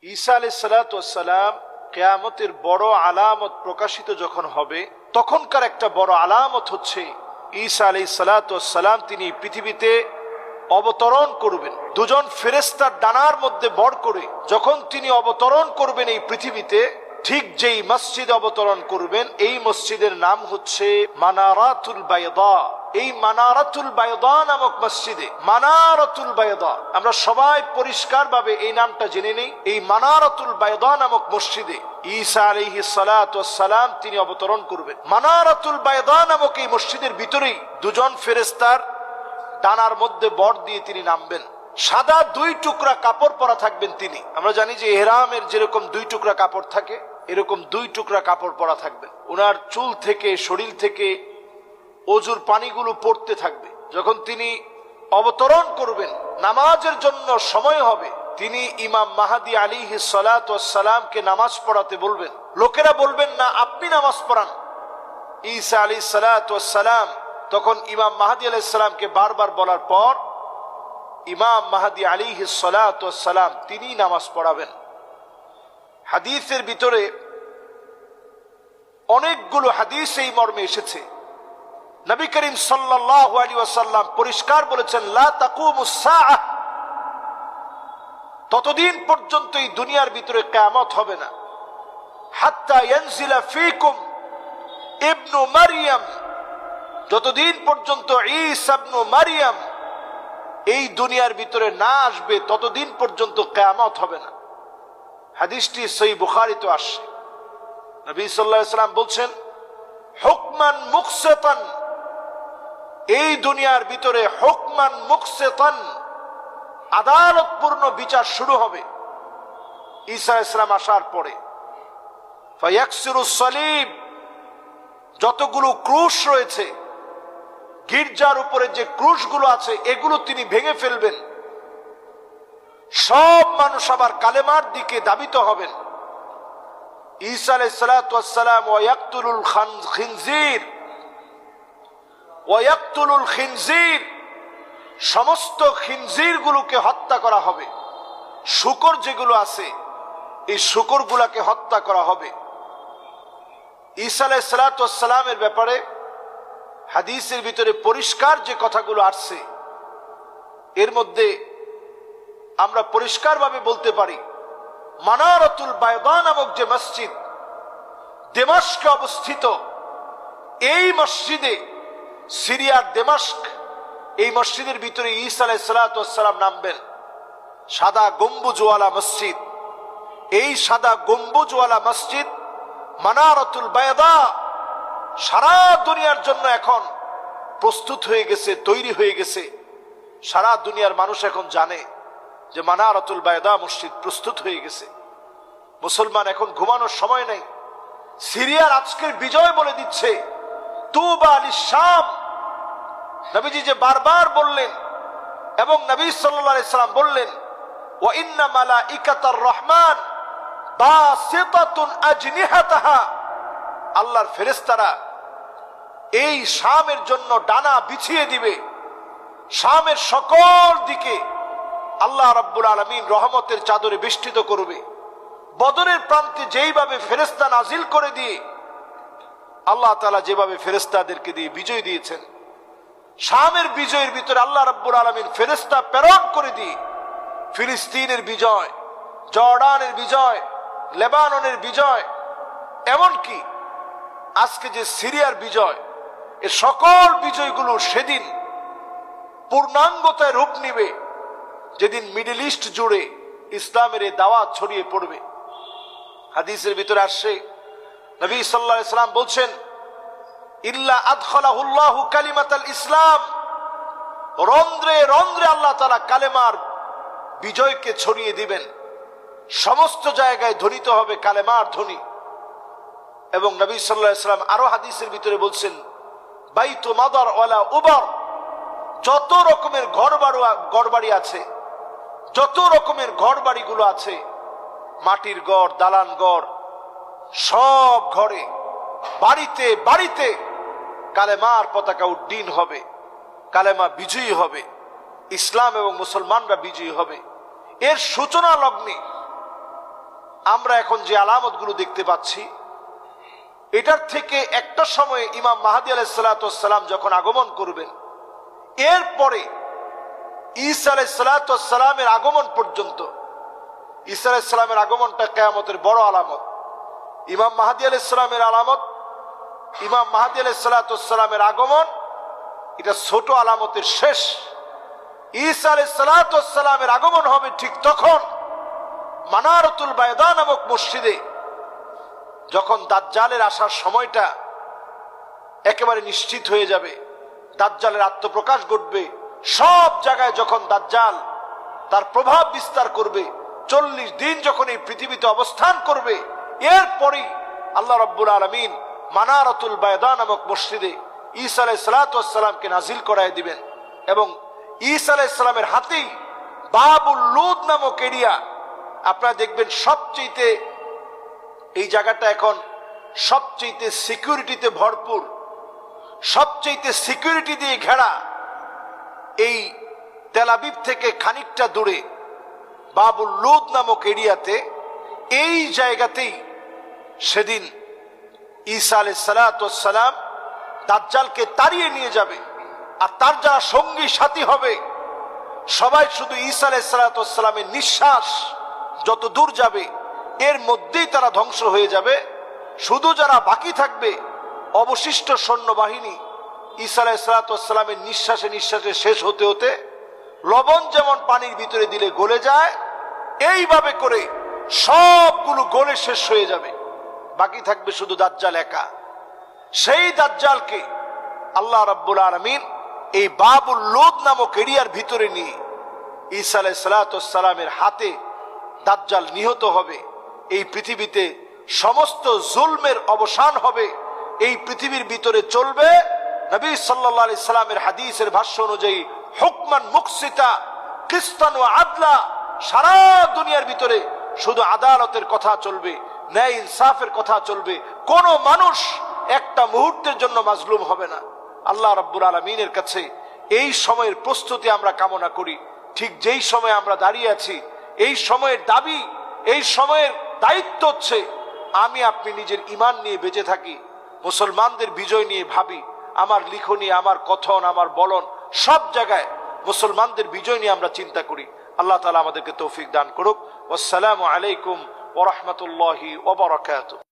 ঈসা আলাইহিস সালাতু ওয়াস সালাম কিয়ামতের বড় আলামত প্রকাশিত যখন হবে, তখনকার একটা বড় আলামত হচ্ছে ঈসা আলাইহিস সালাতু ওয়াস সালাম তিনি পৃথিবীতে অবতরণ করবেন দুজন ফেরেশতার ডানার মধ্যে ভর করে। যখন তিনি অবতরণ করবেন এই পৃথিবীতে, ঠিক যেই মসজিদে অবতরণ করবেন এই মসজিদের নাম হচ্ছে মানারাতুল বায়দা। এই মানারাতুল বায়দা নামক মসজিদে, মানারাতুল বায়দা, আমরা সবাই পরিষ্কার ভাবে এই নামটা জেনে নেই। এই মানারাতুল বায়দা নামক মসজিদে ঈসা আলাইহিস সালাতু ওয়াস সালাম তিনি অবতরণ করবেন। মানারাতুল বায়দা নামক এই মসজিদের ভিতরেই দুজন ফেরেশতার ডানার মধ্যে বর দিয়ে তিনি নামবেন। সাদা দুই টুকরা কাপড় পরা থাকবেন তিনি। আমরা জানি যে ইহরামের যেরকম দুই টুকরা কাপড় থাকে, এরকম দুই টুকরা কাপড় পরা থাকবেন। ওনার চুল থেকে, শরীর থেকে অজুর পানিগুলো পড়তে থাকবে। যখন তিনি অবতরণ করবেন, নামাজের জন্য সময় হবে, তিনি ইমাম মাহদী আলাইহিস সালাতু ওয়াস সালামকে নামাজ পড়াতে বলবেন। লোকেরা বলবেন না, আপনি নামাজ পড়ান। ঈসা আলাইহিস সালাতু ওয়াস সালাম তখন ইমাম মাহদী আলাইহিস সালামকে বারবার বলার পর ইমাম মাহদী আলাইহিস সালাতু ওয়াস সালাম তিনি নামাজ পড়াবেন। হাদিসের ভিতরে অনেকগুলো হাদিস এই মর্মে এসেছে। নবী করিম সাল্লাল্লাহু আলাইহি ওয়াসাল্লাম পরিষ্কার বলেছেন, লা তাকুমুস সাআহ, ততদিন পর্যন্ত এই দুনিয়ার ভিতরে কিয়ামত হবে না, হাত্তা ইয়ানজিলা ফীকুম ইবনু মারইয়াম, যতদিন পর্যন্ত ঈসা ইবনু মারইয়াম এই দুনিয়ার ভিতরে না আসবে ততদিন পর্যন্ত কিয়ামত হবে না। হাদিসটি সহিহ বুখারীতে আসছে। নবী সাল্লাল্লাহু আলাইহি ওয়াসাল্লাম বলছেন, হুকমান মুকসিতান, এই দুনিয়ার ভিতরে হুকমান মুকসিতান, আদালতপূর্ণ বিচার শুরু হবে ঈসা আলাইহিস সালাম আসার পরে। ফায়াকসিরুস সালিব, যতগুলো ক্রুশ রয়েছে, গির্জার উপরে যে ক্রুশগুলো আছে এগুলো তিনি ভেঙে ফেলবেন। সব মানুষ আবার কালেমার দিকে ধাবিত হবেন। ঈসা আলাইহিস সালাতু ওয়াস সালাম ওয়ায়াকতুলুল খিনজির, ওয়ায়াকতুলুল খিনজির, সমস্ত খিনজিরগুলোকে হত্যা করা হবে। শূকর যেগুলো আছে এই শূকরগুলোকে হত্যা করা হবে। ঈসা আলাইহিস সালাতু ওয়াস সালামের ব্যাপারে হাদিসের ভিতরে পরিষ্কার যে কথাগুলো আসছে, এর মধ্যে আমরা পরিষ্কারভাবে বলতে পারি, মানারাতুল বায়দা নামক যে মসজিদ দমেস্কে অবস্থিত, এই মসজিদে, সিরিয়ার দমেস্ক, এই মসজিদের ভিতরে ঈসা আলাইহিস সালাতু ওয়াস সালাম নামবেন। সাদা গম্বুজওয়ালা মসজিদ, এই সাদা গম্বুজওয়ালা মসজিদ মানারাতুল বায়দা সারা দুনিয়ার জন্য এখন প্রস্তুত হয়ে গেছে, তৈরি হয়ে গেছে। সারা দুনিয়ার মানুষ এখন জানে যে মানারাতুল বায়দা মসজিদ প্রস্তুত হয়ে গেছে। মুসলমান এখন ঘুমানোর সময় নেই। সিরিয়ার আজকের বিজয় বলে দিচ্ছে তুবা লিশ-শাম। নবীজি যে বারবার বললেন এবং নবী সাল্লাল্লাহু আলাইহি সাল্লাম বললেন, ওয়া ইন্না মালাইকাতার রহমান বাসিতাতুন আজনিহাতাহা, আল্লাহর ফেরেশতারা এই শামের জন্য ডানা বিছিয়ে দিবে। শামের সকল দিকে আল্লাহ রাব্বুল আলামিন রহমতের চাদরে বেষ্টিত করবে। বদরের প্রান্তে যেইভাবে ফেরেশতা নাজিল করে দিয়ে আল্লাহ তাআলা যেভাবে ফেরেশতাদেরকে দিয়ে বিজয় দিয়েছেন, শামের বিজয়ের ভিতরে আল্লাহ রাব্বুল আলামিন ফেরেশতা প্রেরণ করে দিয়ে ফিলিস্তিনের বিজয়, জর্ডানের বিজয়, লেবাননের বিজয়, এমনকি আজকে যে সিরিয়ার বিজয়, এর সকল বিজয়গুলো সেদিন পূর্ণাঙ্গতায় রূপ নিবে যেদিন মিডল ইস্ট জুড়ে ইসলামের এই দাওয়াত ছড়িয়ে পড়বে। হাদিসের ভিতরে আসছে, নবী সাল্লাল্লাহু আলাইহি সাল্লাম বলছেন, ইল্লা আদখালাহুল্লাহু কালিমাতাল ইসলাম, রন্ধ্রে রন্ধ্রে আল্লাহ তাআলা কালেমার বিজয়কে ছড়িয়ে দিবেন। সমস্ত জায়গায় ধ্বনিত হবে কালেমার ধ্বনি। এবং নবী সাল্লাল্লাহু আলাইহি সাল্লাম আরো হাদিসের ভিতরে বলছেন, বাইতু মাদার ওয়ালা উবার, যত রকমের ঘরবাড়ি আছে, যত রকমের ঘরবাড়িগুলো আছে, মাটির ঘর, দালান ঘর, সব ঘরে, বাড়িতে বাড়িতে কালেমার পতাকা উড্ডীন হবে, কালেমা বিজয়ী হবে, ইসলাম এবং মুসলমানরা বিজয়ী হবে। এর সূচনা লগ্নে আমরা এখন যে আলামতগুলো দেখতে পাচ্ছি, এটার থেকে একটা সময়ে ইমাম মাহদী আলাইহিস সালাতু ওয়াস সালাম যখন আগমন করবেন, এরপরে ঈসা আলাইহিস সালাতু ওয়াস সালামের আগমন পর্যন্ত, ঈসা আলাইহিস সালামের আগমনটা কিয়ামতের বড় আলামত। ইমাম মাহদী আলাইহিস সালামের আলামত, ইমাম মাহদী আলাইহিস সালাতু ওয়াস সালামের আগমন, এটা ছোট আলামতের শেষ। ঈসা আলাইহিস সালাতু ওয়াস সালামের আগমন হবে ঠিক তখন মানারাতুল বায়দা নামক মসজিদে, যখন দাজ্জালের আসার সময়টা একেবারে নিশ্চিত হয়ে যাবে, দাজ্জালের আত্মপ্রকাশ ঘটবে। সব জায়গায় যখন দাজ্জাল তার প্রভাব বিস্তার করবে, 40 দিন যখন এই পৃথিবীতে অবস্থান করবে, এরপরই আল্লাহ রাব্বুল আলামিন মানারাতুল বায়দা নামক মসজিদে ঈসা আলাইহিস সালাতু ওয়াস সালামকে নাজিল করায় দিবেন। এবং ঈসা আলাইহিস সালামের হাতেই বাবুল লুদ নামক এরিয়া, আপনারা দেখবেন সবচেয়ে, এই জায়গাটা এখন সবচেয়ে সিকিউরিটিতে ভরপুর, সবচেয়ে সিকিউরিটি দিয়ে ঘেরা। এই তেল আবিব থেকে খানিকটা দূরে বাবুল লুদ নামক এরিয়াতে, এই জায়গাতেই সেদিন ঈসা আলাইহিস সালাতু ওয়াস সালাম দাজ্জালকে তাড়িয়ে নিয়ে যাবে। আর তার যারা সঙ্গী সাথী হবে, সবাই শুধু ঈসা আলাইহিস সালাতু ওয়াস সালামের নিঃশ্বাস যত দূর যাবে এর মধ্যেই তারা ধ্বংস হয়ে যাবে। শুধু যারা বাকি থাকবে অবশিষ্ট সৈন্যবাহিনী, ঈসা আলাইহিস সালাতু ওয়াস সালামের নিঃশ্বাসে নিঃশ্বাসে শেষ হতে হতে লবণ যেমন পানির ভিতরে দিলে গলে যায়, এইভাবে করে সবগুলো গলে শেষ হয়ে যাবে। বাকি থাকবে শুধু দাজ্জাল একা। সেই দাজ্জালকে আল্লাহ রাব্বুল আলামিন এই বাবুল লুদ নামক এরিয়ার ভিতরে নিয়ে ঈসা আলাইহিস সালাতু ওয়াস সালামের হাতে দাজ্জাল নিহত হবে। এই পৃথিবীতে সমস্ত জুলমের অবসান হবে। এই পৃথিবীর ভিতরে চলবে নবী সাল্লাল্লাহু আলাইহি সাল্লামের হাদিসের ভাষ্য অনুযায়ী হুকমান মুকসিতা কিসতান ওয়া আদলা। সারা দুনিয়ার ভিতরে শুধু আদালতের কথা চলবে, ন্যায় ইনসাফের কথা চলবে। কোন মানুষ একটা মুহূর্তের জন্য মাজলুম হবে না। আল্লাহ রাব্বুল আলামিনের কাছে এই সময়ের প্রস্তুতি আমরা কামনা করি। ঠিক যেই সময় আমরা দাঁড়িয়ে আছি, এই সময়ের দাবি, এই সময়ের দায়িত্ব হচ্ছে আমি আপনি নিজের ঈমান নিয়ে বেঁচে থাকি, মুসলমানদের বিজয় নিয়ে ভাবি। আমার লিখনি, আমার কথন, আমার বলন, সব জায়গায় মুসলমানদের বিজয় নিয়ে আমরা চিন্তা করি। আল্লাহ তাআলা আমাদেরকে তৌফিক দান করুক। আসসালামু আলাইকুম ওয়া রাহমাতুল্লাহি ওয়া বারাকাতুহু।